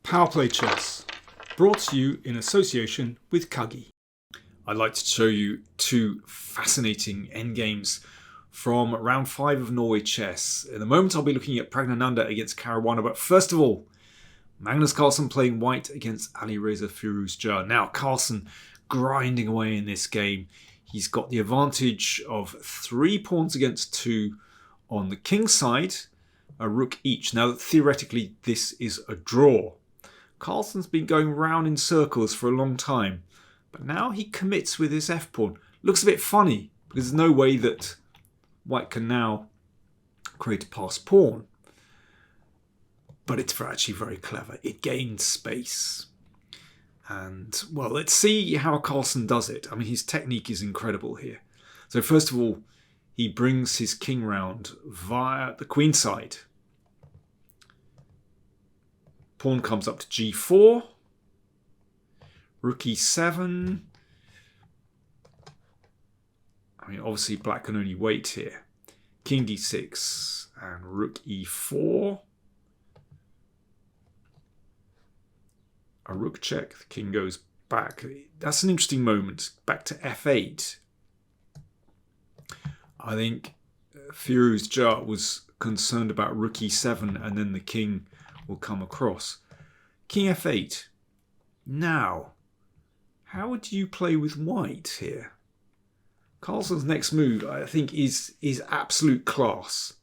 PowerPlayChess, brought to you in association with Kagi. I'd like to show you two fascinating endgames from round 5 of Norway chess. In a moment I'll be looking at Praggnanandhaa against Caruana, but first of all, Magnus Carlsen playing white against Alireza Firouzja. Now Carlsen grinding away in this game. He's got the advantage of 3 pawns against 2 on the king side, a rook each. Now theoretically this is a draw. Carlsen's been going round in circles for a long time, but now he commits with his f-pawn. Looks a bit funny because there's no way that white can now create a passed pawn. But it's actually very clever. It gains space. And, well, let's see how Carlsen does it. I mean, his technique is incredible here. So first of all, he brings his king round via the queen side. Pawn comes up to g4. Rook e7. I mean, obviously black can only wait here. King d6 and rook e4. A rook check. The king goes back. That's an interesting moment. Back to f8. I think Firouzja was concerned about rook e7 and then the king will come across. King f8. Now, how would you play with white here? Carlsen's next move, I think, is absolute class.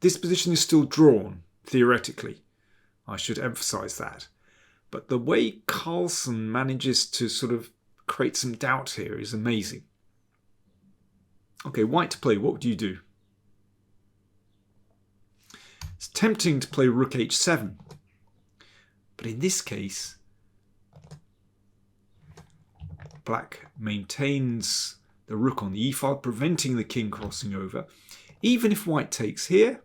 This position is still drawn, theoretically. I should emphasise that. But the way Carlsen manages to sort of create some doubt here is amazing. Okay, white to play, what would you do? It's tempting to play rook h7. But in this case, black maintains the rook on the e-file, preventing the king crossing over. Even if white takes here,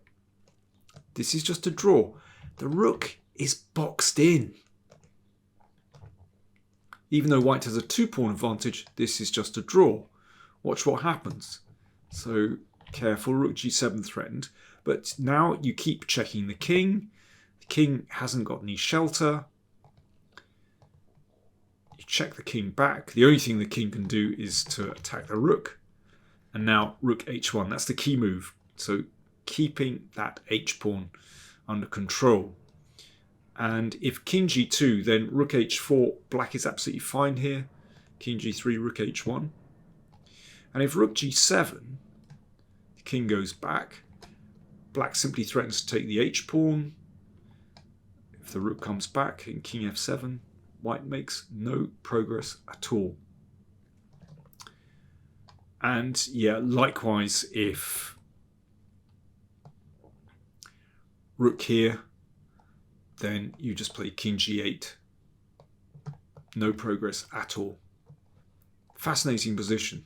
this is just a draw. The rook is boxed in. Even though white has a 2-pawn advantage, this is just a draw. Watch what happens. So careful, rook g7 threatened. But now you keep checking the king. The king hasn't got any shelter. You check the king back. The only thing the king can do is to attack the rook. And now rook h1. That's the key move. So keeping that h-pawn under control. And if king g2, then rook h4, black is absolutely fine here. King g3, rook h1. And if rook g7, the king goes back. Black simply threatens to take the h-pawn. If the rook comes back in king f7, white makes no progress at all. And yeah, likewise, if rook here, then you just play king g8. No progress at all. Fascinating position.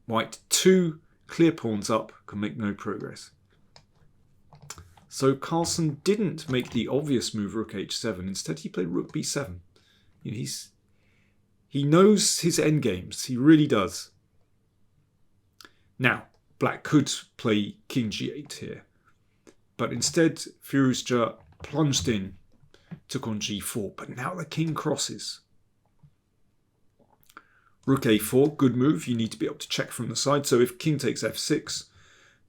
White 2 clear pawns up can make no progress. So Carlsen didn't make the obvious move rook h7. Instead he played rook b7. You know, he knows his endgames. He really does. Now, black could play king g8 here. But instead Firouzja plunged in, took on g4. But now the king crosses. Rook a4, good move. You need to be able to check from the side. So if king takes f6,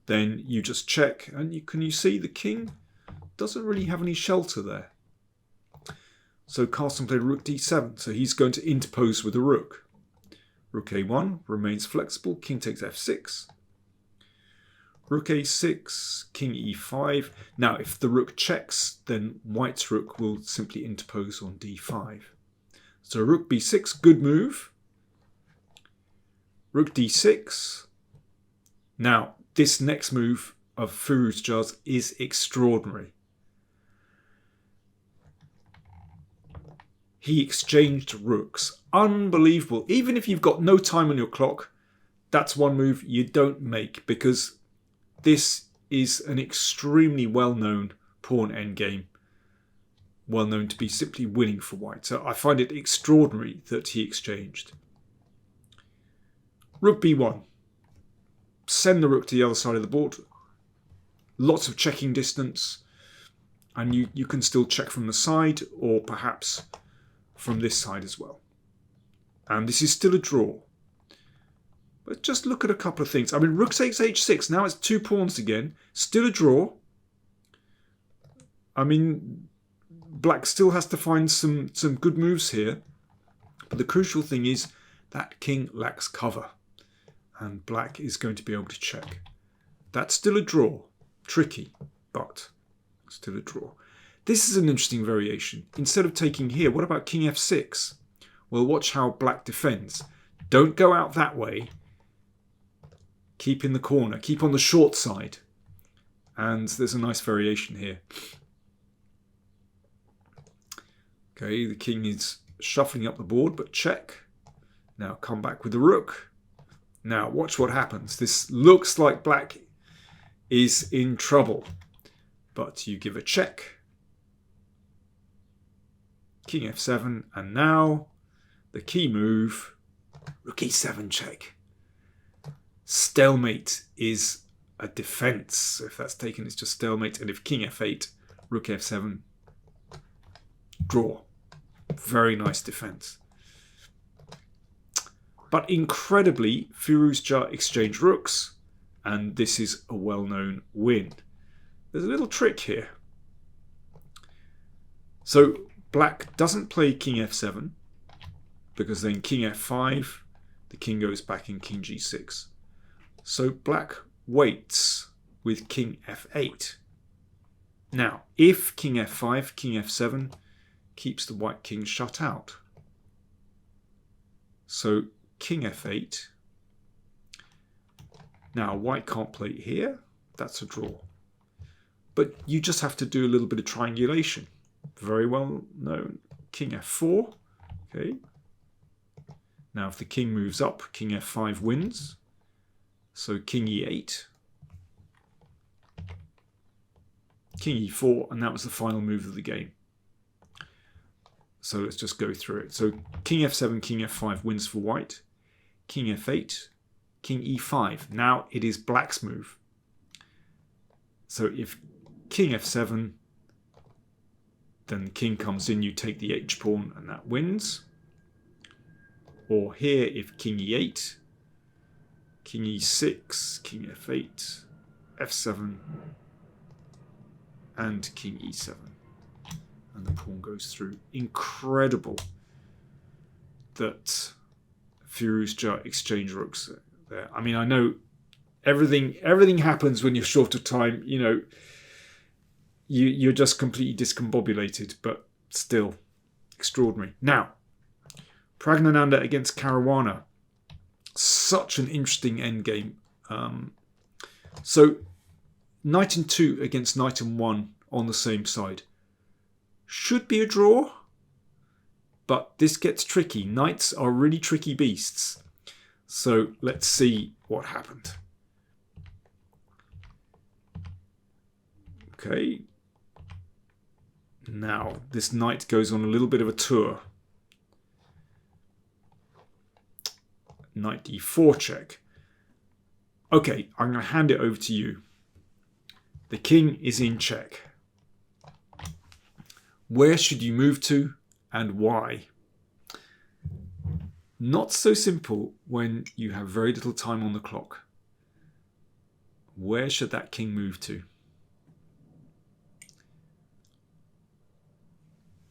then you just check. And you see the king doesn't really have any shelter there. So Carlsen played rook d7. So he's going to interpose with the rook. Rook a1 remains flexible. King takes f6. Rook a6, king e5. Now if the rook checks, then white's rook will simply interpose on d5. So rook b6, good move. Rook d6. Now, this next move of Firouzja's is extraordinary. He exchanged rooks. Unbelievable. Even if you've got no time on your clock, that's one move you don't make, because this is an extremely well-known pawn endgame. Well known to be simply winning for white. So I find it extraordinary that he exchanged. Rook b1. Send the rook to the other side of the board. Lots of checking distance. And you can still check from the side or perhaps from this side as well. And this is still a draw. But just look at a couple of things. I mean, rook takes h6. Now it's 2 pawns again. Still a draw. I mean, black still has to find some good moves here. But the crucial thing is that king lacks cover. And black is going to be able to check. That's still a draw. Tricky, but still a draw. This is an interesting variation. Instead of taking here, what about king f6? Well, watch how black defends. Don't go out that way. Keep in the corner. Keep on the short side. And there's a nice variation here. Okay, the king is shuffling up the board, but check. Now come back with the rook. Now watch what happens. This looks like black is in trouble. But you give a check. King f7, and now the key move, rook e7 check. Stalemate is a defense. If that's taken, it's just stalemate. And if king f8, rook f7, draw. Very nice defense. But incredibly, Firouzja exchanged rooks, and this is a well-known win. There's a little trick here. So black doesn't play king f7, because then king f5, the king goes back in king g6. So black waits with king f8. Now, if king f5, king f7 keeps the white king shut out. So king f8. Now, white can't play here. That's a draw. But you just have to do a little bit of triangulation. Very well known. King f4. Okay. Now, if the king moves up, king f5 wins. So king e8. King e4, and that was the final move of the game. So let's just go through it. So king f7, king f5 wins for white. King f8, king e5. Now it is black's move. So if king f7, then the king comes in, you take the h-pawn, and that wins. Or here, if king e8, king e6, king f8, f7, and king e7. And the pawn goes through. Incredible that Firouzja exchanged rooks there. I mean, I know everything happens when you're short of time. You know, you're just completely discombobulated, but still extraordinary. Now, Praggnanandhaa against Caruana. Such an interesting endgame. So, knight and 2 against knight and 1 on the same side. Should be a draw, but this gets tricky. Knights are really tricky beasts. So let's see what happened. Okay. Now this knight goes on a little bit of a tour. Knight d4 check. Okay, I'm going to hand it over to you. The king is in check. Where should you move to and why? Not so simple when you have very little time on the clock. Where should that king move to?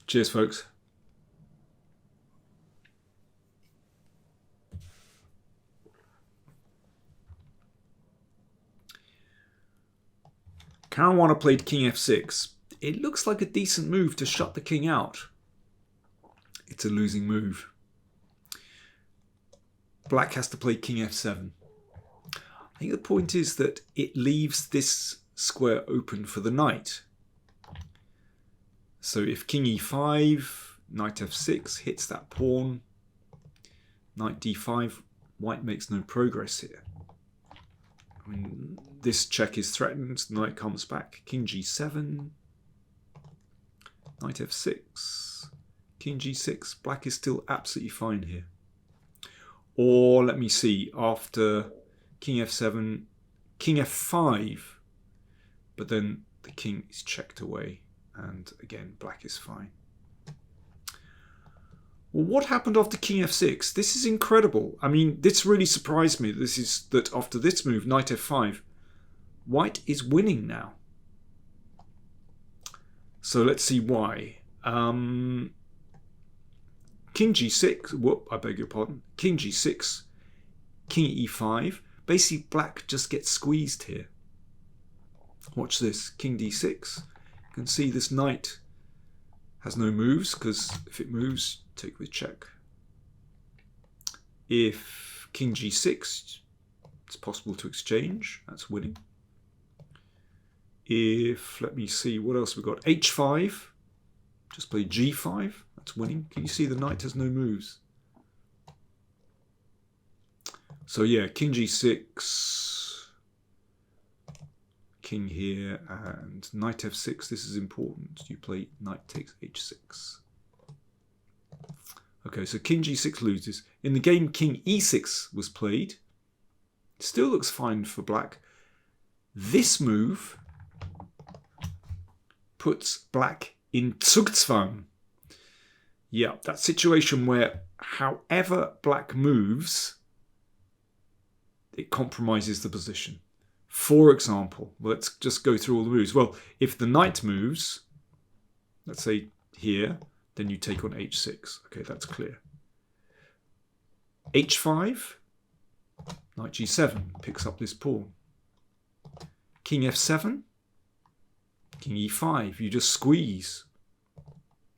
Cheers, folks. Caruana played king f6. It looks like a decent move to shut the king out. It's a losing move. Black has to play king f7. I think the point is that it leaves this square open for the knight. So if king e5, knight f6 hits that pawn, knight d5, white makes no progress here. I mean, this check is threatened, the knight comes back, king g7, knight f6, king g6, black is still absolutely fine here. Or let me see, after king f7, king f5, but then the king is checked away and again, black is fine. Well, what happened after king f6? This is incredible. I mean, this really surprised me. This is that after this move, knight f5, white is winning now. So let's see why. King g6, whoop, I beg your pardon. King g6, king e5. Basically, black just gets squeezed here. Watch this, king d6. You can see this knight has no moves, because if it moves, take with check. If king g6, it's possible to exchange. That's winning. If, let me see, what else we got? h5, just play g5. That's winning. Can you see the knight has no moves? So yeah, king g6, king here, and knight f6. This is important. You play knight takes h6. Okay, so king g6 loses. In the game, king e6 was played. Still looks fine for black. This move puts black in Zugzwang. Yeah, that situation where however black moves, it compromises the position. For example, let's just go through all the moves. Well, if the knight moves, let's say here, then you take on h6. Okay, that's clear. h5, knight g7 picks up this pawn. King f7, king e5, you just squeeze.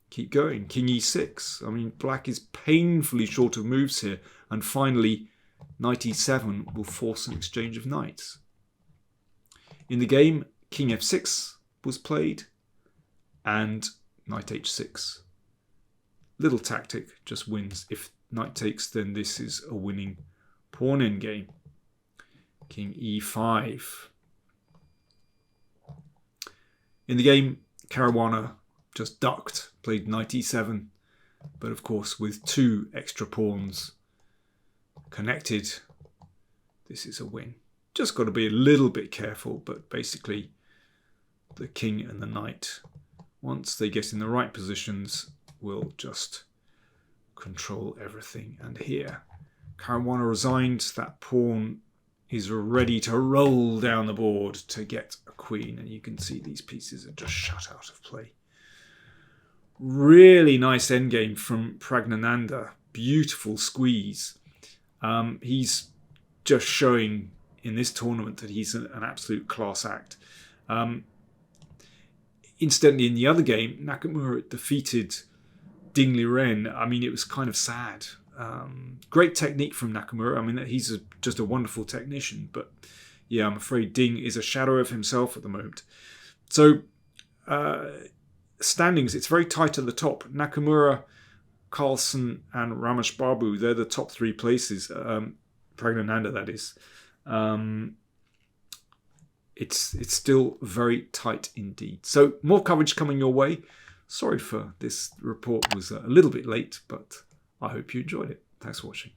Keep going. King e6. I mean, black is painfully short of moves here. And finally, knight e7 will force an exchange of knights. In the game, king f6 was played and knight h6. Little tactic, just wins. If knight takes, then this is a winning pawn endgame. King e5. In the game, Caruana just ducked, played knight e7, but of course with two extra pawns connected, this is a win. Just got to be a little bit careful, but basically the king and the knight, once they get in the right positions, will just control everything. And here, Caruana resigned. That pawn is ready to roll down the board to get a queen, and you can see these pieces are just shut out of play. Really nice endgame from Praggnanandhaa. Beautiful squeeze. He's just showing in this tournament that he's an absolute class act. Incidentally, in the other game, Nakamura defeated Ding Liren. I mean, it was kind of sad. Great technique from Nakamura. I mean, he's just a wonderful technician. But yeah, I'm afraid Ding is a shadow of himself at the moment. So standings, it's very tight at the top. Nakamura, Carlsen and Ramesh Babu, they're the top three places. Praggnanandhaa, that is. It's still very tight indeed. So more coverage coming your way. Sorry for this report was a little bit late, but I hope you enjoyed it. Thanks for watching.